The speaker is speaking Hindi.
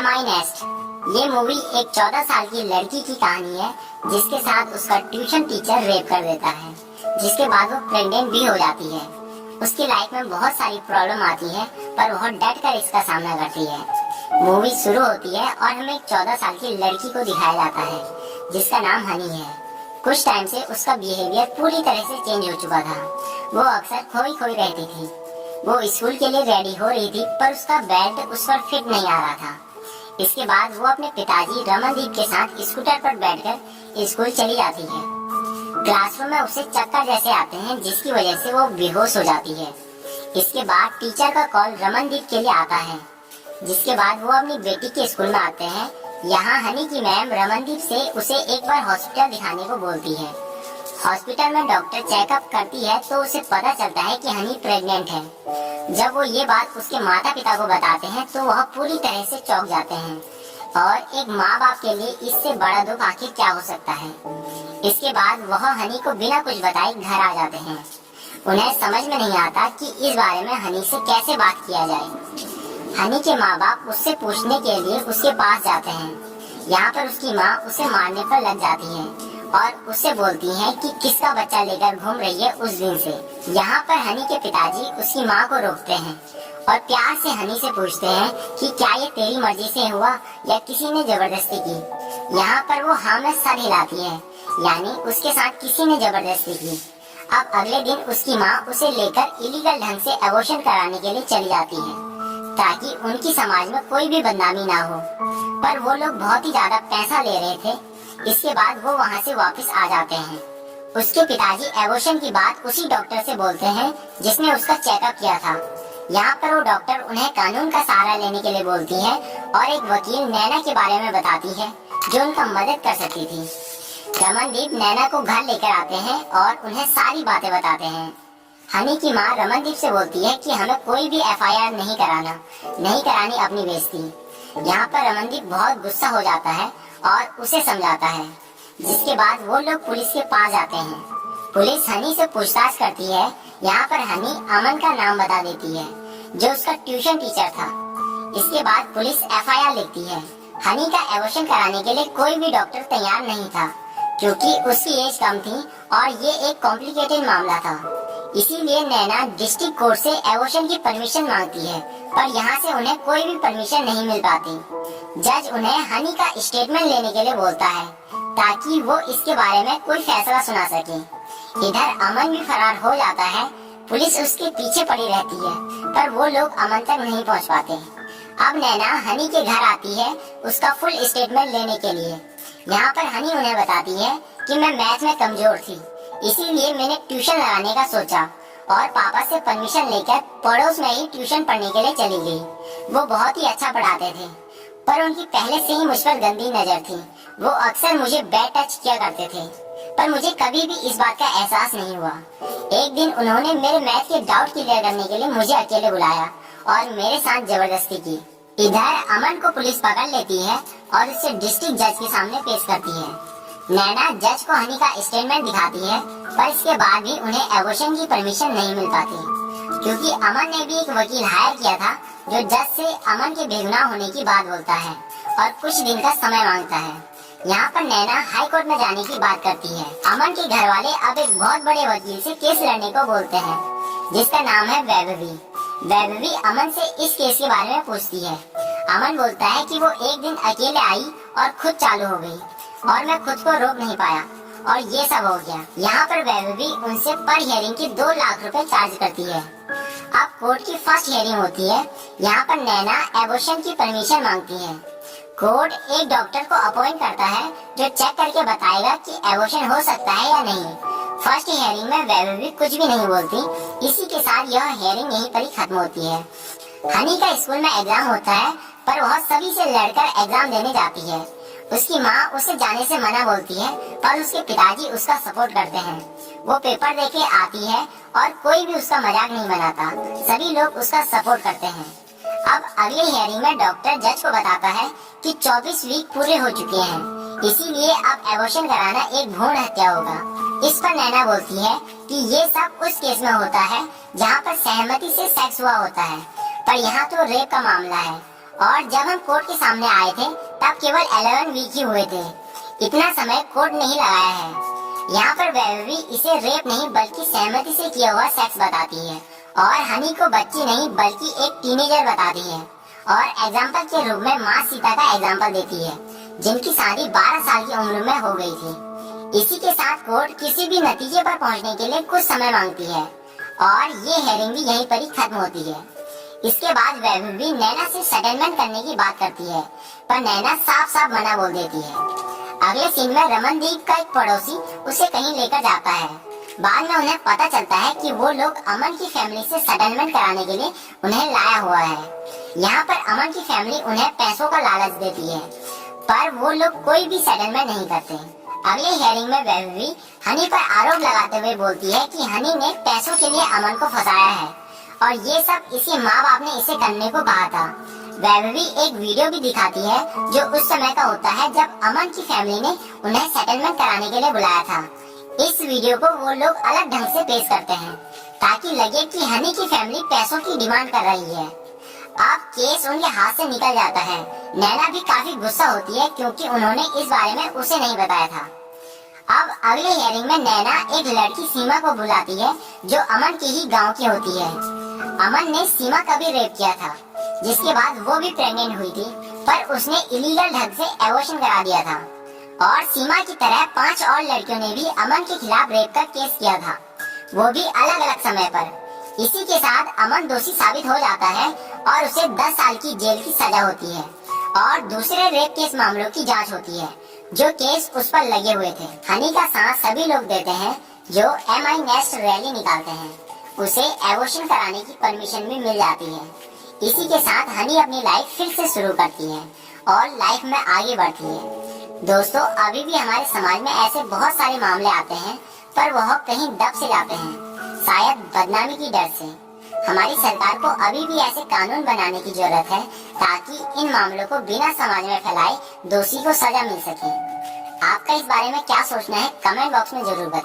माई नेस्ट। ये मूवी एक 14 साल की लड़की की कहानी है जिसके साथ उसका ट्यूशन टीचर रेप कर देता है, जिसके बाद वो प्रेग्नेंट भी हो जाती है। उसकी लाइफ में बहुत सारी प्रॉब्लम आती है पर वह डट कर इसका सामना करती है। मूवी शुरू होती है और हमें एक 14 साल की लड़की को दिखाया जाता है जिसका नाम हनी है। कुछ टाइम से उसका बिहेवियर पूरी तरह से चेंज हो चुका था। वो अक्सर खोई खोई रहती थी। वो स्कूल के लिए रेडी हो रही थी पर उसका बेल्ट उस पर फिट नहीं आ रहा था। इसके बाद वो अपने पिताजी रमनदीप के साथ स्कूटर पर बैठकर स्कूल चली जाती है। क्लासरूम में उसे चक्कर जैसे आते हैं जिसकी वजह से वो बेहोश हो जाती है। इसके बाद टीचर का कॉल रमनदीप के लिए आता है, जिसके बाद वो अपनी बेटी के स्कूल में आते हैं। यहाँ हनी की मैम रमनदीप से उसे एक बार हॉस्पिटल दिखाने को बोलती है। हॉस्पिटल में डॉक्टर चेकअप करती है तो उसे पता चलता है कि हनी प्रेग्नेंट है। जब वो ये बात उसके माता पिता को बताते हैं तो वह पूरी तरह से चौंक जाते हैं और एक माँ बाप के लिए इससे बड़ा दुख आखिर क्या हो सकता है। इसके बाद वह हनी को बिना कुछ बताए घर आ जाते हैं। उन्हें समझ में नहीं आता कि इस बारे में हनी से कैसे बात किया जाए। हनी के माँ बाप उससे पूछने के लिए उसके पास जाते हैं। यहाँ पर उसकी माँ उसे मारने पर लग जाती है और उससे बोलती है कि किसका बच्चा लेकर घूम रही है उस दिन से। यहाँ पर हनी के पिताजी उसकी माँ को रोकते हैं और प्यार से हनी से पूछते हैं कि क्या ये तेरी मर्जी से हुआ या किसी ने जबरदस्ती की। यहाँ पर वो हाँ में सर हिलाती है, यानी उसके साथ किसी ने जबरदस्ती की। अब अगले दिन उसकी माँ उसे लेकर इलीगल ढंग से एबॉर्शन कराने के लिए चली जाती है ताकि उनकी समाज में कोई भी बदनामी ना हो। पर वो लोग बहुत ही ज्यादा पैसा ले रहे थे। इसके बाद वो वहाँ से वापस आ जाते हैं। उसके पिताजी एबॉर्शन की बात उसी डॉक्टर से बोलते हैं जिसने उसका चेकअप किया था। यहाँ पर वो डॉक्टर उन्हें कानून का सहारा लेने के लिए बोलती है और एक वकील नैना के बारे में बताती है जो उनका मदद कर सकती थी। रमनदीप नैना को घर लेकर आते हैं और उन्हें सारी बातें बताते हैं। हनी की माँ रमनदीप से बोलती है कि हमें कोई भी एफआईआर नहीं करानी अपनी बेइज्जती। यहाँ पर रमनदीप बहुत गुस्सा हो जाता है और उसे समझाता है, जिसके बाद वो लोग पुलिस के पास जाते हैं। पुलिस हनी से पूछताछ करती है। यहाँ पर हनी अमन का नाम बता देती है जो उसका ट्यूशन टीचर था। इसके बाद पुलिस एफआईआर लिखती है। हनी का एबॉर्शन कराने के लिए कोई भी डॉक्टर तैयार नहीं था क्योंकि उसकी एज कम थी और ये एक कॉम्प्लिकेटेड मामला था। इसीलिए नैना डिस्ट्रिक्ट कोर्ट से एबॉर्शन की परमिशन मांगती है पर यहाँ से उन्हें कोई भी परमिशन नहीं मिल पाती। जज उन्हें हनी का स्टेटमेंट लेने के लिए बोलता है ताकि वो इसके बारे में कोई फैसला सुना सके। इधर अमन भी फरार हो जाता है। पुलिस उसके पीछे पड़ी रहती है पर वो लोग अमन तक नहीं पहुंच पाते। अब नैना हनी के घर आती है उसका फुल स्टेटमेंट लेने के लिए। यहाँ पर हनी उन्हें बताती है कि मैं मैथ में कमजोर थी, इसीलिए मैंने ट्यूशन लगाने का सोचा और पापा से परमिशन लेकर पड़ोस में ही ट्यूशन पढ़ने के लिए चली गई। वो बहुत ही अच्छा पढ़ाते थे पर उनकी पहले से ही मुझ पर गंदी नजर थी। वो अक्सर मुझे बैड टच किया करते थे पर मुझे कभी भी इस बात का एहसास नहीं हुआ। एक दिन उन्होंने मेरे मैथ के डाउट क्लियर करने के लिए मुझे अकेले बुलाया और मेरे साथ जबरदस्ती की। इधर अमन को पुलिस पकड़ लेती है और उसे डिस्ट्रिक्ट जज के सामने पेश करती है। नैना जज को हनी का स्टेटमेंट दिखाती है पर इसके बाद भी उन्हें एबॉर्शन की परमिशन नहीं मिल पाती क्योंकि अमन ने भी एक वकील हायर किया था जो जज से अमन के बेगुनाह होने की बात बोलता है और कुछ दिन का समय मांगता है। यहाँ पर नैना हाई कोर्ट में जाने की बात करती है। अमन के घर वाले अब एक बहुत बड़े वकील से केस लड़ने को बोलते हैं जिसका नाम है वैभवी। वैभवी अमन से इस केस के बारे में पूछती है। अमन बोलता है कि वो एक दिन अकेले आई और खुद चालू हो गई और मैं खुद को रोक नहीं पाया और ये सब हो गया। यहाँ पर वैभवी उनसे पर हियरिंग की 2 लाख रुपए चार्ज करती है। अब कोर्ट की फर्स्ट हियरिंग होती है। यहाँ पर नैना एबॉर्शन की परमिशन मांगती है। कोर्ट एक डॉक्टर को अपॉइंट करता है जो चेक करके बताएगा कि एबॉर्शन हो सकता है या नहीं। फर्स्ट हियरिंग में वैभवी कुछ भी नहीं बोलती। इसी के साथ यह हियरिंग यहीं पर ही खत्म होती है। हनी का स्कूल में एग्जाम होता है पर वह सभी से लड़कर एग्जाम देने जाती है। उसकी माँ उसे जाने से मना बोलती है पर उसके पिताजी उसका सपोर्ट करते हैं। वो पेपर देके आती है और कोई भी उसका मजाक नहीं बनाता। सभी लोग उसका सपोर्ट करते हैं। अब अगली हियरिंग में डॉक्टर जज को बताता है कि 24 वीक पूरे हो चुके हैं, इसीलिए अब एबॉर्शन कराना एक भ्रूण हत्या होगा। इस पर नैना बोलती है कि ये सब उस केस में होता है जहाँ पर सहमति से सेक्स हुआ होता है, पर यहाँ तो रेप का मामला है और जब हम कोर्ट के सामने आए थे तब केवल 11 वीक ही हुए थे। इतना समय कोर्ट नहीं लगाया है। यहाँ पर वैभवी इसे रेप नहीं बल्कि सहमति से किया हुआ सेक्स बताती है और हनी को बच्ची नहीं बल्कि एक टीनेजर बताती है और एग्जाम्पल के रूप में माँ सीता का एग्जाम्पल देती है जिनकी शादी 12 साल की उम्र में हो गई थी। इसी के साथ कोर्ट किसी भी नतीजे पर पहुँचने के लिए कुछ समय मांगती है और ये हेयरिंग भी यहीं पर ही खत्म होती है। इसके बाद वैभवी नैना से सेटलमेंट करने की बात करती है पर नैना साफ साफ मना बोल देती है। अगले सीन में रमनदीप का एक पड़ोसी उसे कहीं लेकर जाता है। बाद में उन्हें पता चलता है कि वो लोग अमन की फैमिली से सेटलमेंट कराने के लिए उन्हें लाया हुआ है। यहाँ पर अमन की फैमिली उन्हें पैसों का लालच देती है पर वो लोग कोई भी सेटलमेंट नहीं करते। अगले हियरिंग में वैभवी हनी पर आरोप लगाते हुए बोलती है कि हनी ने पैसों के लिए अमन को फंसाया है और ये सब इसके माँ बाप ने इसे करने को कहा था। वैभवी एक वीडियो भी दिखाती है जो उस समय का होता है जब अमन की फैमिली ने उन्हें सेटलमेंट कराने के लिए बुलाया था। इस वीडियो को वो लोग अलग ढंग से पेश करते हैं ताकि लगे कि हनी की फैमिली पैसों की डिमांड कर रही है। अब केस उनके हाथ से निकल जाता है। नैना भी काफी गुस्सा होती है क्योंकि उन्होंने इस बारे में उसे नहीं बताया था। अब अगले हियरिंग में नैना एक लड़की सीमा को बुलाती है जो अमन के ही गांव की होती है। अमन ने सीमा का भी रेप किया था जिसके बाद वो भी प्रेग्नेंट हुई थी पर उसने इलीगल ढंग से एबॉर्शन करा दिया था और सीमा की तरह 5 और लड़कियों ने भी अमन के खिलाफ रेप का केस किया था, वो भी अलग अलग समय पर। इसी के साथ अमन दोषी साबित हो जाता है और उसे 10 साल की जेल की सजा होती है और दूसरे रेप केस मामलों की जांच होती है जो केस उस पर लगे हुए थे। हनी का सांस सभी लोग देते हैं जो MI नेस्ट रैली निकालते हैं। उसे एबॉर्शन कराने की परमिशन भी मिल जाती है। इसी के साथ हनी अपनी लाइफ फिर से शुरू करती है और लाइफ में आगे बढ़ती है। दोस्तों, अभी भी हमारे समाज में ऐसे बहुत सारे मामले आते हैं पर वह कहीं दब से जाते हैं, शायद बदनामी की डर से। हमारी सरकार को अभी भी ऐसे कानून बनाने की जरूरत है ताकि इन मामलों को बिना समाज में फैलाए दोषी को सजा मिल सके। आपका इस बारे में क्या सोचना है कमेंट बॉक्स में जरूर बताएं।